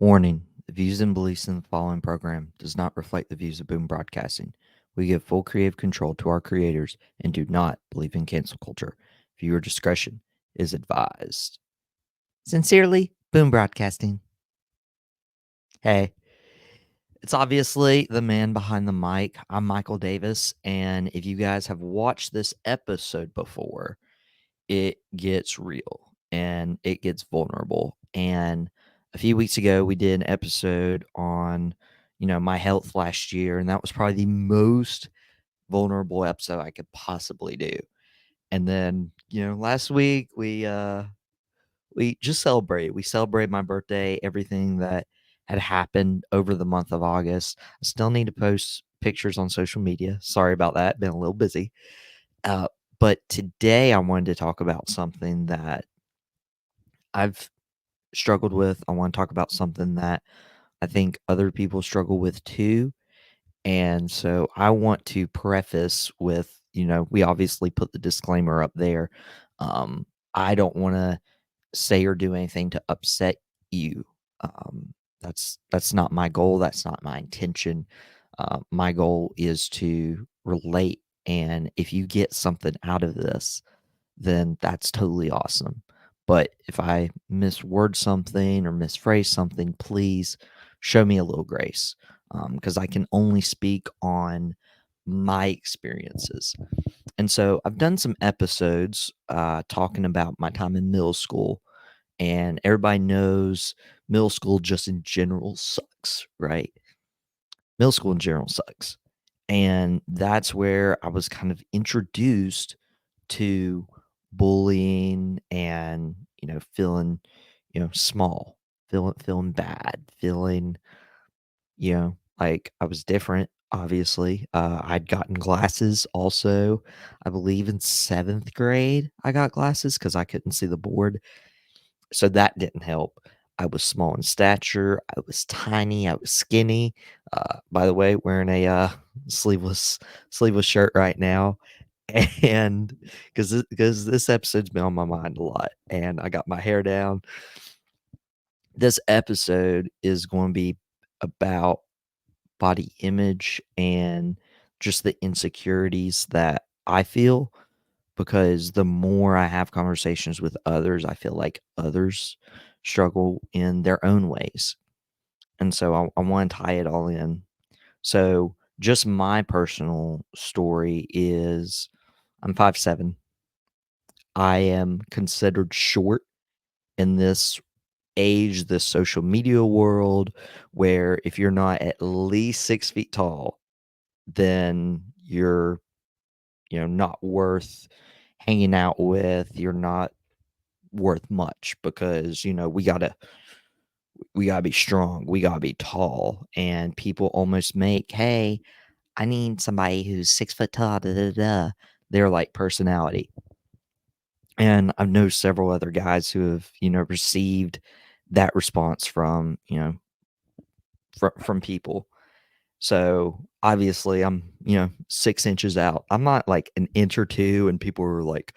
Warning: the views and beliefs in the following program does not reflect the views of Boom Broadcasting. We give full creative control to our creators and do not believe in cancel culture. Viewer discretion is advised. Sincerely, Boom Broadcasting. Hey, it's obviously the man behind the mic. I'm Michael Davis, and if you guys have watched this episode before, it gets real and it gets vulnerable. And a few weeks ago, we did an episode on, my health last year, and that was probably the most vulnerable episode I could possibly do. And then, last week we just celebrate. We celebrate my birthday, everything that had happened over the month of August. I still need to post pictures on social media. Sorry about that. Been a little busy. Uh, but today I wanted to talk about something that I've struggled with. I want to talk about something that I think other people struggle with too. And so I want to preface with, we obviously put the disclaimer up there. Um, I don't want to say or do anything to upset you. That's not my goal. That's not my intention. My goal is to relate. And if you get something out of this, then that's totally awesome. But if I misword something or misphrase something, please show me a little grace, because I can only speak on my experiences. And so I've done some episodes talking about my time in middle school, and everybody knows middle school just in general sucks, right? Middle school in general sucks. And that's where I was kind of introduced to bullying and, feeling, small, feeling bad, feeling, like I was different, obviously. I'd gotten glasses also. I believe in 7th grade, I got glasses because I couldn't see the board. So that didn't help. I was small in stature. I was tiny. I was skinny. By the way, wearing a sleeveless shirt right now, and because this episode's been on my mind a lot, and I got my hair down. This episode is going to be about body image and just the insecurities that I feel, because the more I have conversations with others, I feel like others struggle in their own ways. And so I want to tie it all in. So, just my personal story is I'm 5'7". I am considered short in this age, this social media world, where if you're not at least 6 feet tall, then you're, not worth hanging out with. You're not worth much because, we gotta be strong. We gotta be tall. And people almost make, hey, I need somebody who's 6 foot tall, da, da, da, their like personality. And I've known several other guys who have, received that response from, from people. So obviously I'm, 6 inches out. I'm not like an inch or two, and people are like,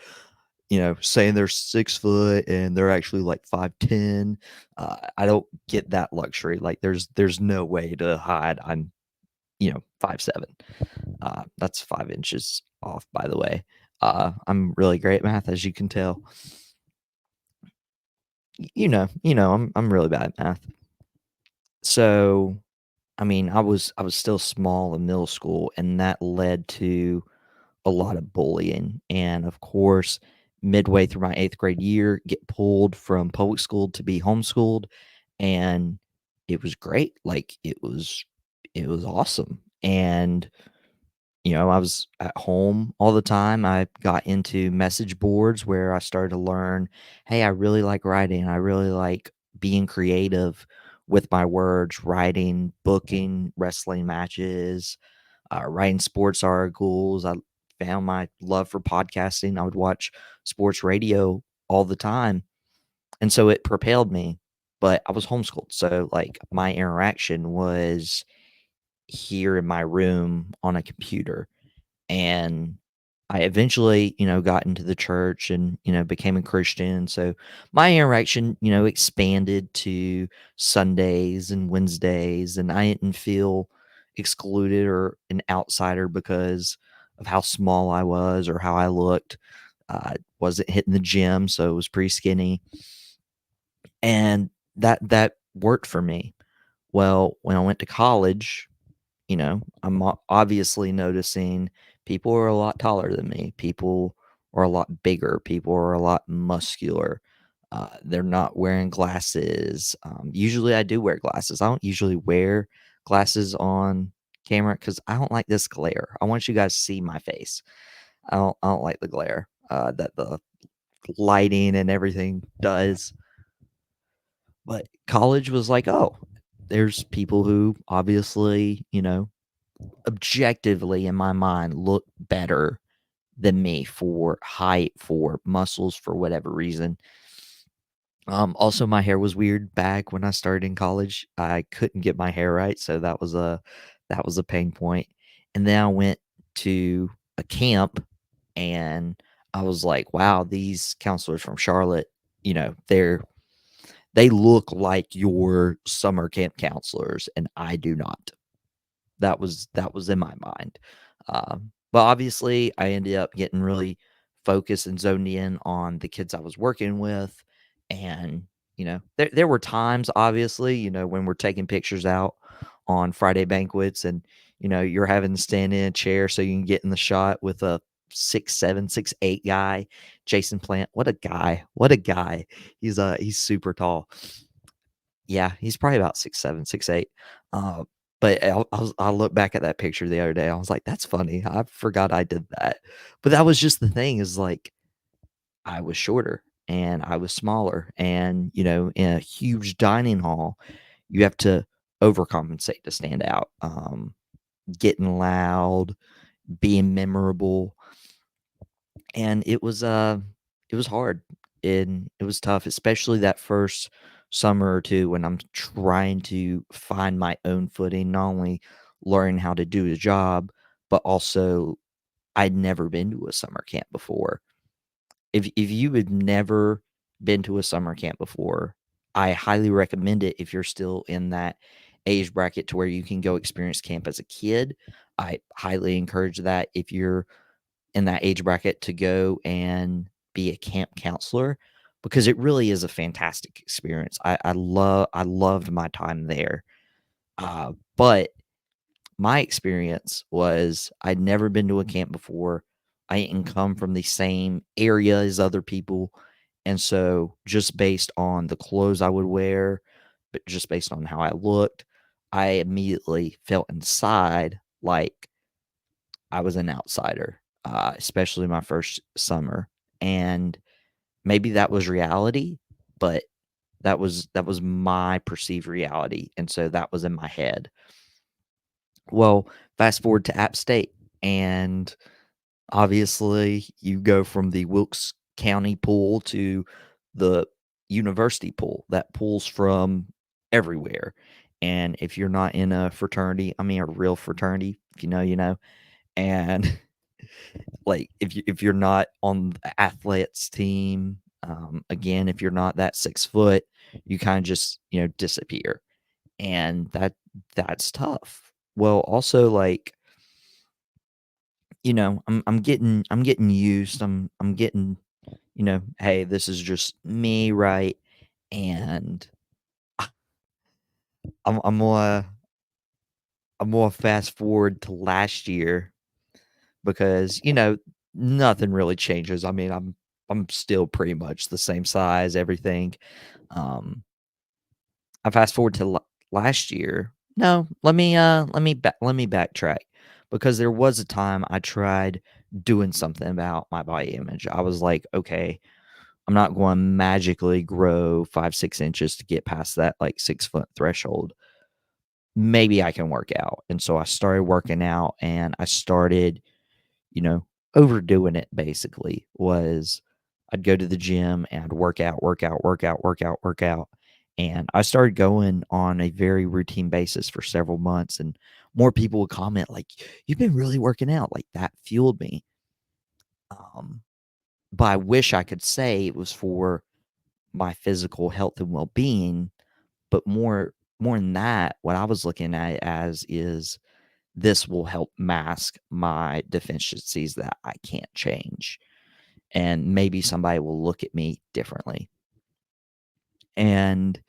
saying they're 6 foot and they're actually like 5'10". I don't get that luxury. Like there's no way to hide. I'm, 5'7". That's 5 inches off, by the way. I'm really great at math, as you can tell. I'm really bad at math. So, I mean, I was still small in middle school, and that led to a lot of bullying. And of course, midway through my 8th grade year, get pulled from public school to be homeschooled, and it was great. Like it was awesome. And I was at home all the time. I got into message boards where I started to learn, hey, I really like writing. I really like being creative with my words, writing, booking wrestling matches, writing sports articles. I found my love for podcasting. I would watch sports radio all the time. And so it propelled me. But I was homeschooled. So, like, my interaction was here in my room on a computer. And I eventually, got into the church and, became a Christian. So my interaction, expanded to Sundays and Wednesdays, and I didn't feel excluded or an outsider because of how small I was or how I looked. I wasn't hitting the gym, so it was pretty skinny, and that worked for me. Well, when I went to college, I'm obviously noticing people are a lot taller than me. People are a lot bigger. People are a lot muscular. They're not wearing glasses. Usually, I do wear glasses. I don't usually wear glasses on camera because I don't like this glare. I want you guys to see my face. I don't like the glare that the lighting and everything does. But college was like, oh, there's people who obviously, objectively in my mind look better than me for height, for muscles, for whatever reason. Also my hair was weird back when I started in college. I couldn't get my hair right, so that was a pain point. And then I went to a camp and I was like, wow, these counselors from Charlotte, they look like your summer camp counselors and I do not. That was in my mind. But obviously, I ended up getting really focused and zoned in on the kids I was working with, and there were times, obviously, when we're taking pictures out on Friday banquets, and you're having to stand in a chair so you can get in the shot with a 6'7", 6'8" guy, Jason Plant. What a guy! What a guy! He's super tall. Yeah, he's probably about 6'7", 6'8". But I looked back at that picture the other day, I was like, "That's funny, I forgot I did that." But that was just the thing is, like, I was shorter and I was smaller and, in a huge dining hall, you have to overcompensate to stand out, getting loud, being memorable. And it was hard, and it was tough, especially that first summer or 2 when I'm trying to find my own footing, not only learning how to do the job, but also I'd never been to a summer camp before. If you had never been to a summer camp before, I highly recommend it if you're still in that age bracket to where you can go experience camp as a kid. I highly encourage that if you're in that age bracket to go and be a camp counselor because it really is a fantastic experience. I loved my time there. But my experience was I'd never been to a camp before. I didn't come from the same area as other people. And so just based on the clothes I would wear, but just based on how I looked, I immediately felt inside like I was an outsider, especially my first summer, and maybe that was reality, but that was my perceived reality, and so that was in my head. Well, fast forward to App State, and obviously, you go from the Wilkes County pool to the university pool that pulls from everywhere, and if you're not in a fraternity, I mean a real fraternity, if you know, you know, and like if you're not on the athletes team, again, if you're not that 6 foot, you kind of just disappear, and that's tough. Well, also like I'm getting used. I'm getting hey, this is just me, right? And I'm gonna fast forward to last year because nothing really changes. I mean, I'm still pretty much the same size, everything. Um, I fast forward to last year. No, let me backtrack because there was a time I tried doing something about my body image. I was like, okay, I'm not going to magically grow 5, 6 inches to get past that like 6 foot threshold. Maybe I can work out. And so I started working out and I started you know, overdoing it basically was I'd go to the gym and I'd work out, work out, work out, work out, work out. And I started going on a very routine basis for several months. And more people would comment, like, you've been really working out. Like that fueled me. But I wish I could say it was for my physical health and well-being, but more than that, what I was looking at it as is this will help mask my deficiencies that I can't change. And maybe somebody will look at me differently. And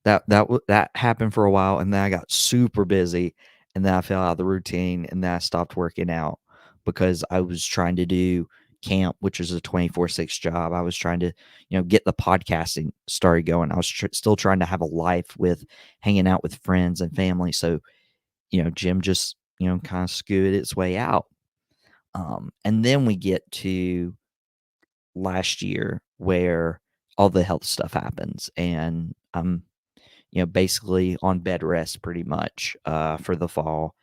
that happened for a while, and then I got super busy, and then I fell out of the routine, and then I stopped working out because I was trying to do camp, which is a 24/6 job. I was trying to, get the podcasting started going. I was still trying to have a life with hanging out with friends and family. So, gym just, kind of scooted its way out. And then we get to last year where all the health stuff happens, and I'm basically on bed rest pretty much for the fall.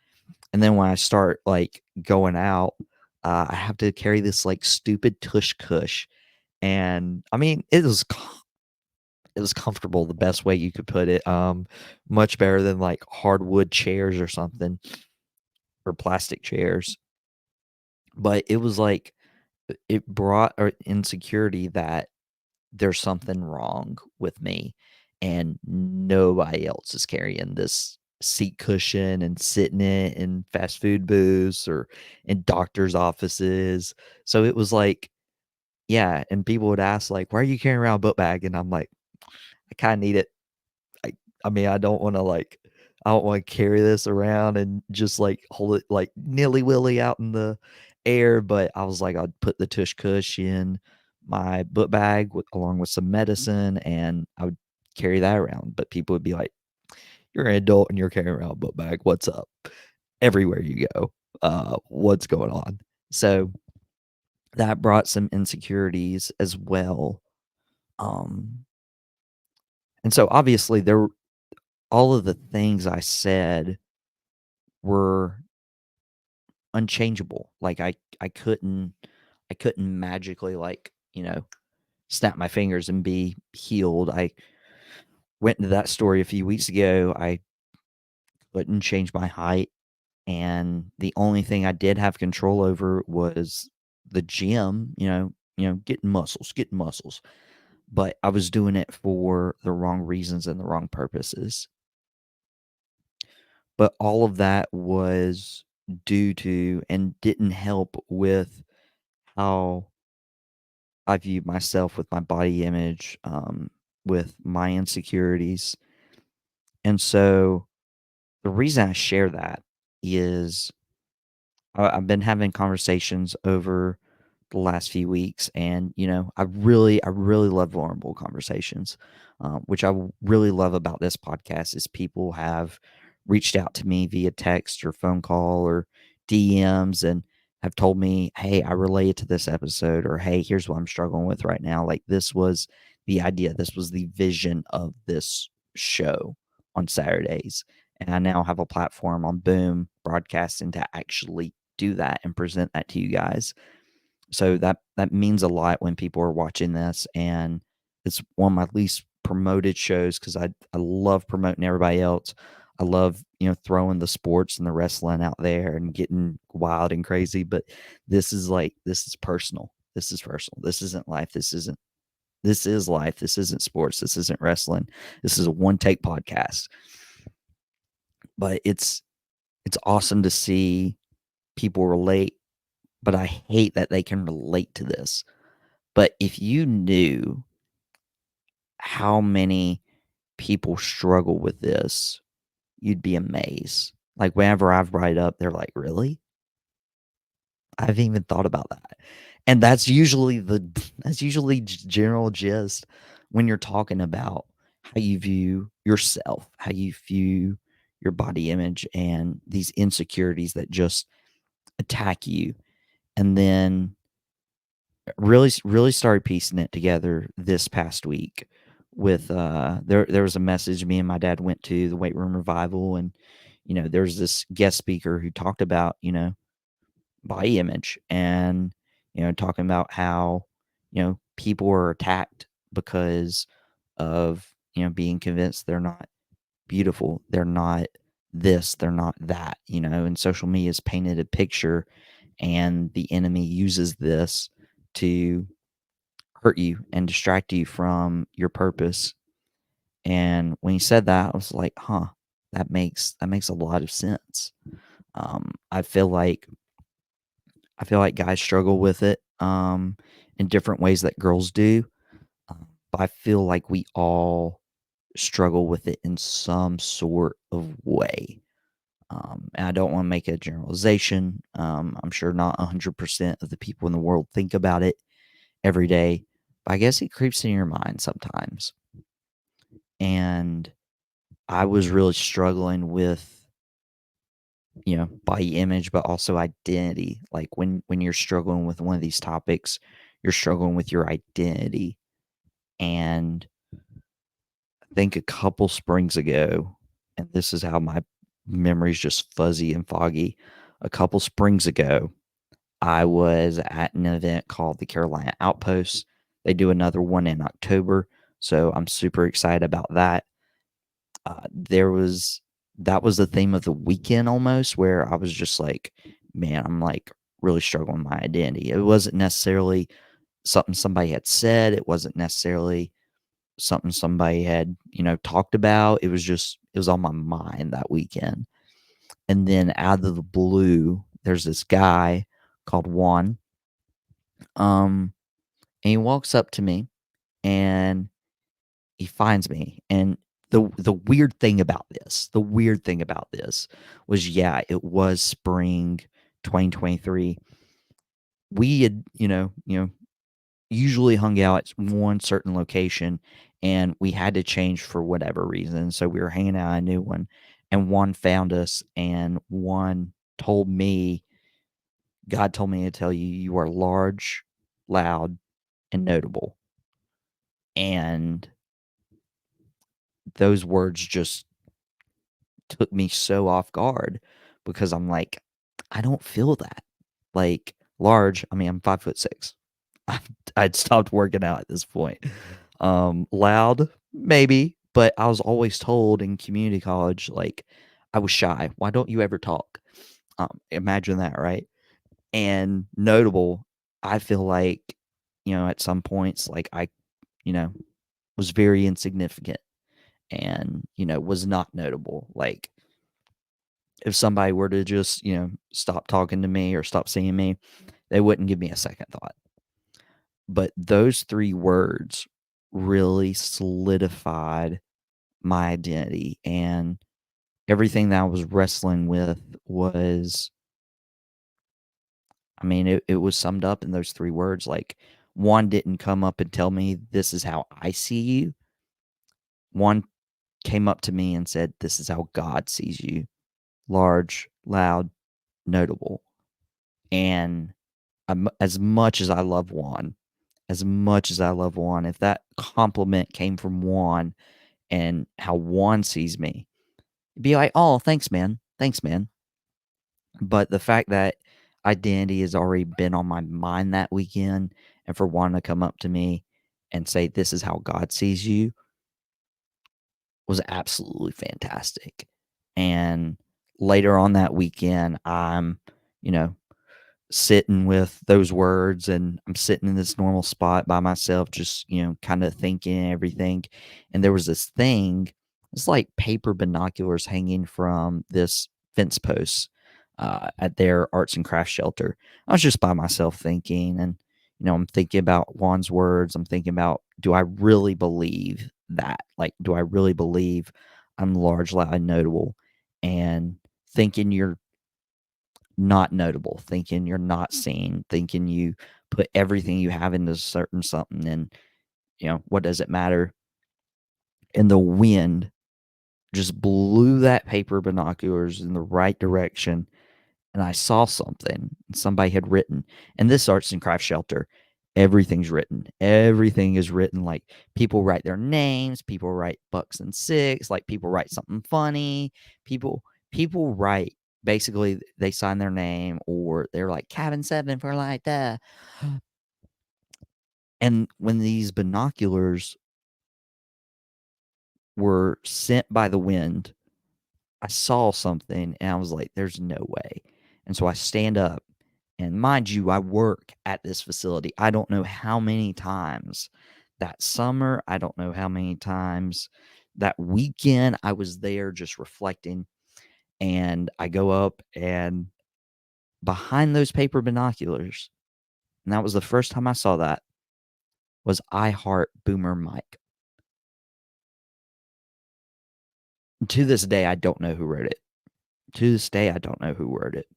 And then when I start like going out, I have to carry this like stupid tush cush, and I mean it was comfortable the best way you could put it. Much better than like hardwood chairs or something, or plastic chairs. But it was like it brought an insecurity that there's something wrong with me, and nobody else is carrying this seat cushion and sitting it in fast food booths or in doctors' offices. So it was like, yeah, and people would ask like, "Why are you carrying around a book bag?" And I'm like, "I kinda need it." I I mean, I don't wanna carry this around and just, like, hold it, like, nilly-willy out in the air, but I was like, I'd put the tush cush in my book bag with along with some medicine, and I would carry that around, but people would be like, "You're an adult and you're carrying around a book bag. What's up? Everywhere you go. What's going on?" So, that brought some insecurities as well, um, and so, obviously, there all of the things I said were unchangeable. Like I couldn't magically like, snap my fingers and be healed. I went into that story a few weeks ago. I couldn't change my height, and the only thing I did have control over was the gym, getting muscles. But I was doing it for the wrong reasons and the wrong purposes. But all of that was due to and didn't help with how I viewed myself with my body image, with my insecurities. And so the reason I share that is I've been having conversations over the last few weeks, and I really love vulnerable conversations, which really love about this podcast is people have reached out to me via text or phone call or DMs and have told me, hey, I related to this episode, or hey, here's what I'm struggling with right now. Like, this was the idea, this was the vision of this show on Saturdays, and I now have a platform on Boom Broadcasting to actually do that and present that to you guys. So that means a lot when people are watching this, and it's one of my least promoted shows because I love promoting everybody else. I love, throwing the sports and the wrestling out there and getting wild and crazy, but this is personal. This is personal. This isn't life. This is life. This isn't sports. This isn't wrestling. This is a one take podcast. But it's awesome to see people relate, but I hate that they can relate to this. But if you knew how many people struggle with this, you'd be amazed. Like, whenever I've brought it up, they're like, "Really? I haven't even thought about that." And that's usually general gist when you're talking about how you view yourself, how you view your body image, and these insecurities that just attack you. And then really started piecing it together this past week with there was a message me and my dad went to the weight room revival, and there's this guest speaker who talked about body image, and talking about how people are attacked because of being convinced they're not beautiful, they're not this, they're not that, and social media has painted a picture, and the enemy uses this to hurt you and distract you from your purpose. And when he said that, I was like, huh, that makes a lot of sense. I feel like guys struggle with it in different ways that girls do. But I feel like we all struggle with it in some sort of way. And I don't want to make a generalization. I'm sure not 100% of the people in the world think about it every day, but I guess it creeps in your mind sometimes. And I was really struggling with, body image, but also identity. Like when you're struggling with one of these topics, you're struggling with your identity. And I think a couple springs ago, and this is how my memory's just fuzzy and foggy. A couple springs ago, I was at an event called the Carolina Outpost. They do another one in October, so I'm super excited about that. There was That was the theme of the weekend almost, where I was just like, man, I'm like really struggling with my identity. It wasn't necessarily something somebody had said. It wasn't necessarily something somebody had, talked about. It was on my mind that weekend. And then out of the blue, there's this guy called Juan. And he walks up to me and he finds me. And the weird thing about this was, yeah, it was spring 2023. We had, usually hung out at one certain location, and we had to change for whatever reason. So we were hanging out at a new one, and one found us, and one told me, God told me to tell you, you are large, loud, and notable. And those words just took me so off guard because I'm like, I don't feel that. Like large, I mean, I'm 5'6". I'd stopped working out at this point. Loud, maybe, but I was always told in community college, like, I was shy. Why don't you ever talk? Imagine that, right? And notable, I feel like, at some points, like I, you know, was very insignificant and, was not notable. Like, if somebody were to just, stop talking to me or stop seeing me, they wouldn't give me a second thought. But those 3 words really solidified my identity, and everything that I was wrestling with was, I mean, it was summed up in those 3 words. Like, one didn't come up and tell me, "This is how I see you." One came up to me and said, "This is how God sees you. Large, loud, notable." And as much as I love Juan, if that compliment came from Juan and how Juan sees me, it'd be like, "Oh, thanks, man. Thanks, man." But the fact that identity has already been on my mind that weekend, and for Juan to come up to me and say, "This is how God sees you," was absolutely fantastic. And later on that weekend, I'm, you know, sitting with those words, and I'm sitting in this normal spot by myself, just, kind of thinking everything. And there was this thing, it's like paper binoculars hanging from this fence post at their arts and crafts shelter. I was just by myself thinking, and, I'm thinking about Juan's words. I'm thinking about, do I really believe that? Like, do I really believe I'm large, loud, and notable? And thinking you're not notable, thinking you're not seen, thinking you put everything you have into certain something, and, what does it matter? And the wind just blew that paper binoculars in the right direction, and I saw something somebody had written. And this arts and crafts shelter, everything's written. Everything is written. Like, people write their names, people write bucks and six, like people write something funny. People write, basically they sign their name, or they're like cabin 7 for like that. And when these binoculars were sent by the wind, I saw something and I was like, there's no way. And so I stand up And mind you, I work at this facility. I don't know how many times that summer, I don't know how many times that weekend I was there just reflecting. And I go up, and behind those paper binoculars, and that was the first time I saw that, was I Heart Boomer Mike. To this day, I don't know who wrote it. To this day, I don't know who wrote it.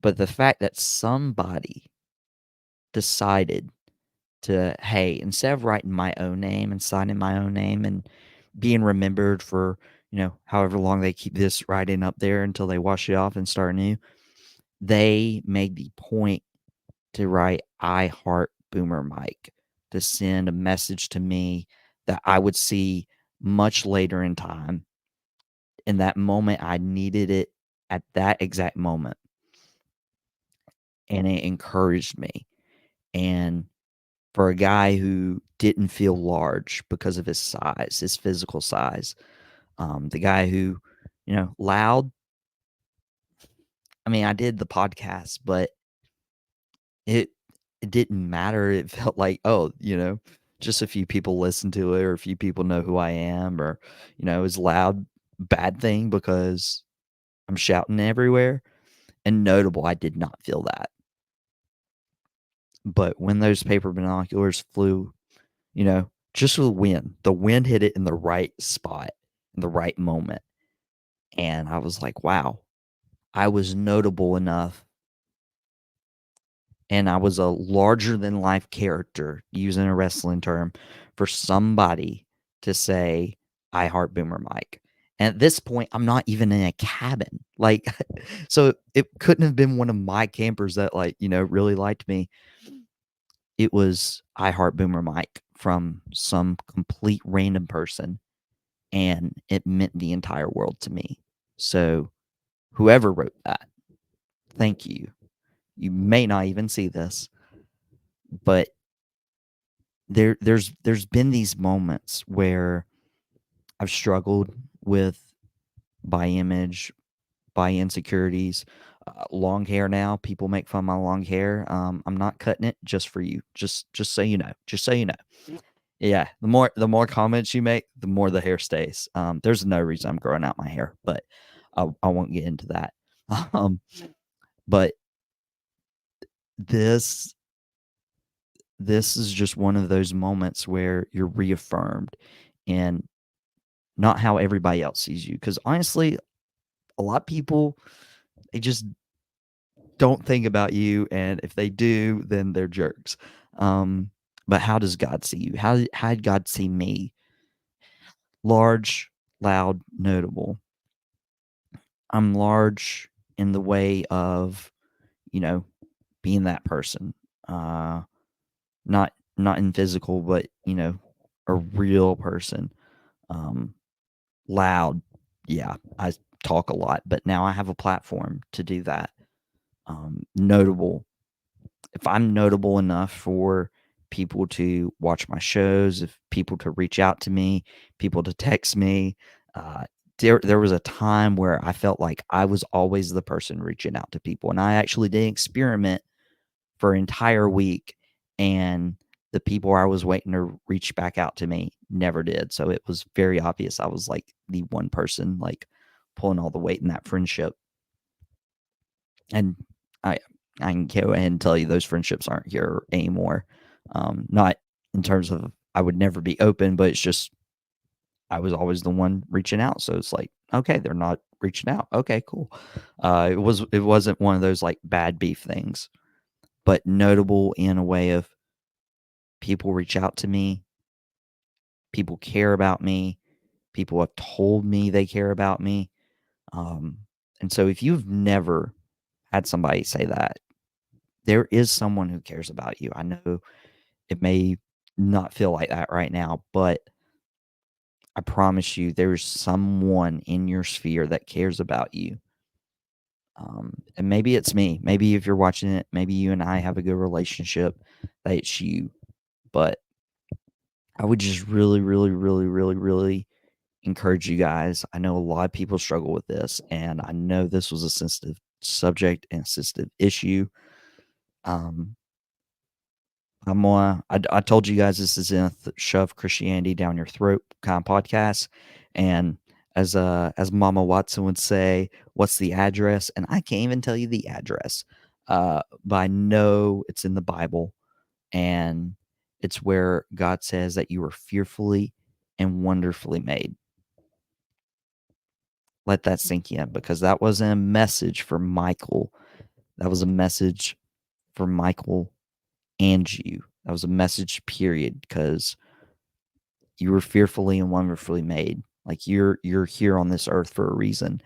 But the fact that somebody decided to, hey, instead of writing my own name and signing my own name and being remembered for, however long they keep this writing up there until they wash it off and start new, they made the point to write I Heart Boomer Mike, to send a message to me that I would see much later in time. In that moment, I needed it at that exact moment. And it encouraged me. And for a guy who didn't feel large because of his size, his physical size, the guy who, loud. I mean, I did the podcast, but it it didn't matter. It felt like, oh, just a few people listen to it, or a few people know who I am, or is loud bad thing because I'm shouting everywhere? And notable, I did not feel that. But when those paper binoculars flew, just the wind hit it in the right spot, in the right moment. And I was like, wow, I was notable enough, and I was a larger than life character, using a wrestling term, for somebody to say, I Heart Boomer Mike. And at this point, I'm not even in a cabin. Like, so it couldn't have been one of my campers that, really liked me. It was I Heart Boomer Mike from some complete random person, and it meant the entire world to me. So, whoever wrote that, thank you. You may not even see this, but there's been these moments where I've struggled with body image, body insecurities. Long hair now, people make fun of my long hair. I'm not cutting it just for you. Just so you know. Just so you know. Yeah, the more comments you make, the more the hair stays. There's no reason I'm growing out my hair, but I won't get into that. Um, but this this is just one of those moments where you're reaffirmed in not how everybody else sees you. Because honestly, a lot of people, they just don't think about you, and if they do, then they're jerks. But how does God see you? How did God see me? Large, loud, notable. I'm large in the way of, you know, being that person. Uh, not in physical, but a real person. Um, Loud, yeah, I talk a lot, but now I have a platform to do that. Notable. If I'm notable enough for people to watch my shows, if people to reach out to me, people to text me, uh, there was a time where I felt like I was always the person reaching out to people, and I actually did experiment for an entire week, and the people I was waiting to reach back out to me never did. So it was very obvious I was like the one person like pulling all the weight in that friendship. And I I can go ahead and tell you those friendships aren't here anymore. Not in terms of I would never be open, but it's just I was always the one reaching out. So it's like, okay, they're not reaching out. Okay, cool. It wasn't one of those like bad beef things, but notable in a way of people reach out to me, people care about me, people have told me they care about me. Um, and so if you've never had somebody say that, there is someone who cares about you. I know it may not feel like that right now, but I promise you there's someone in your sphere that cares about you. And maybe it's me. Maybe if you're watching it, maybe you and I have a good relationship, that it's you. But I would just really, really, really, really, really encourage you guys. I know a lot of people struggle with this, and I know this was a sensitive subject and sensitive issue. I told you guys this is a shove Christianity down your throat kind of podcast, and as Mama Watson would say, what's the address? And I can't even tell you the address, but I know it's in the Bible, and it's where God says that you were fearfully and wonderfully made. Let that sink in, because that wasn't a message for Michael. That was a message for Michael and you. That was a message, period, because you were fearfully and wonderfully made. Like you're here on this earth for a reason.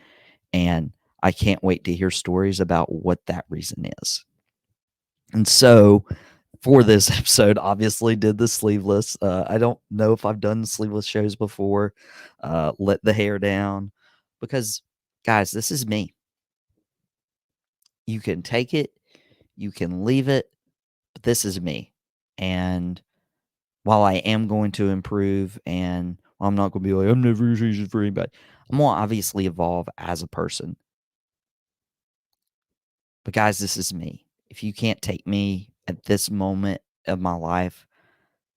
And I can't wait to hear stories about what that reason is. And so for this episode, obviously did the sleeveless. I don't know if I've done sleeveless shows before. Let the hair down, because guys, this is me. You can take it, you can leave it, but this is me. And while I am going to improve, and I'm not going to be like, I'm never using for anybody, I'm going to obviously evolve as a person. But guys, this is me. If you can't take me at this moment of my life,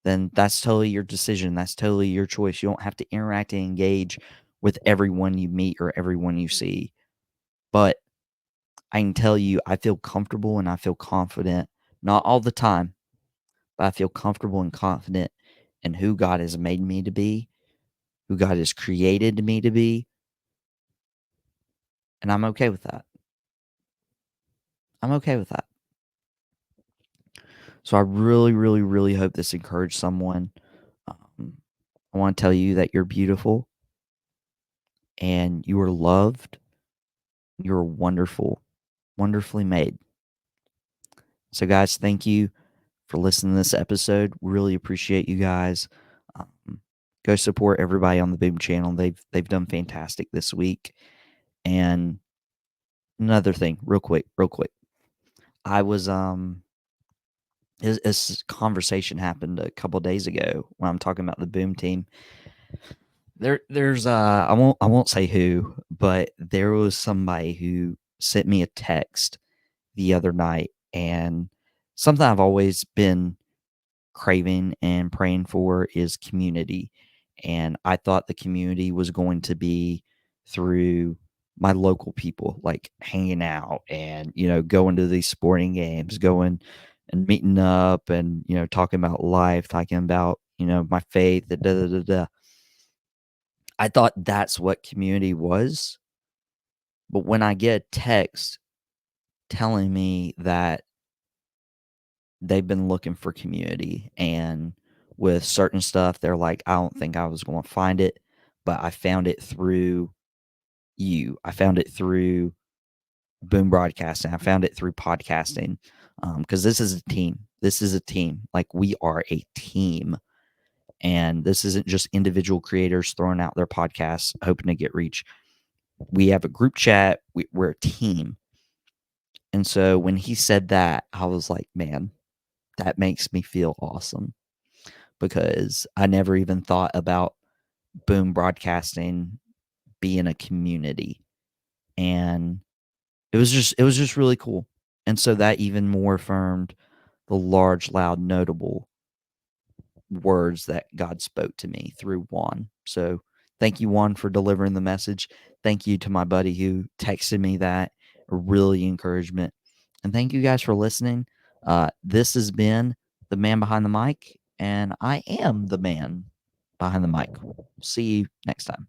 then that's totally your decision. That's totally your choice. You don't have to interact and engage with everyone you meet or everyone you see. But I can tell you, I feel comfortable and I feel confident, not all the time, but I feel comfortable and confident in who God has made me to be, who God has created me to be. And I'm okay with that. I'm okay with that. So I really, really, really hope this encouraged someone. I want to tell you that you're beautiful and you are loved. You're wonderful, wonderfully made. So, guys, thank you for listening to this episode. Really appreciate you guys. Go support everybody on the Boom channel. They've done fantastic this week. And another thing, real quick. I was this conversation happened a couple days ago when I'm talking about the Boom team. There's I won't say who, but there was somebody who sent me a text the other night, and something I've always been craving and praying for is community. And I thought the community was going to be through my local people, like hanging out and, going to these sporting games, going and meeting up and, talking about life, talking about, my faith, da, da, da, da. I thought that's what community was. But when I get a text telling me that they've been looking for community, and with certain stuff, they're like, I don't think I was going to find it, but I found it through you. I found it through Boom Broadcasting. I found it through podcasting, because this is a team. This is a team. Like, we are a team. And this isn't just individual creators throwing out their podcasts, hoping to get reach. We have a group chat. We're a team. And so when he said that, I was like, man, that makes me feel awesome, because I never even thought about Boom Broadcasting being a community. And it was just really cool. And so that even more affirmed the large, loud, notable words that God spoke to me through Juan. So thank you, Juan, for delivering the message. Thank you to my buddy who texted me that. Really encouragement. And thank you guys for listening. This has been the man behind the mic, and I am the man behind the mic. See you next time.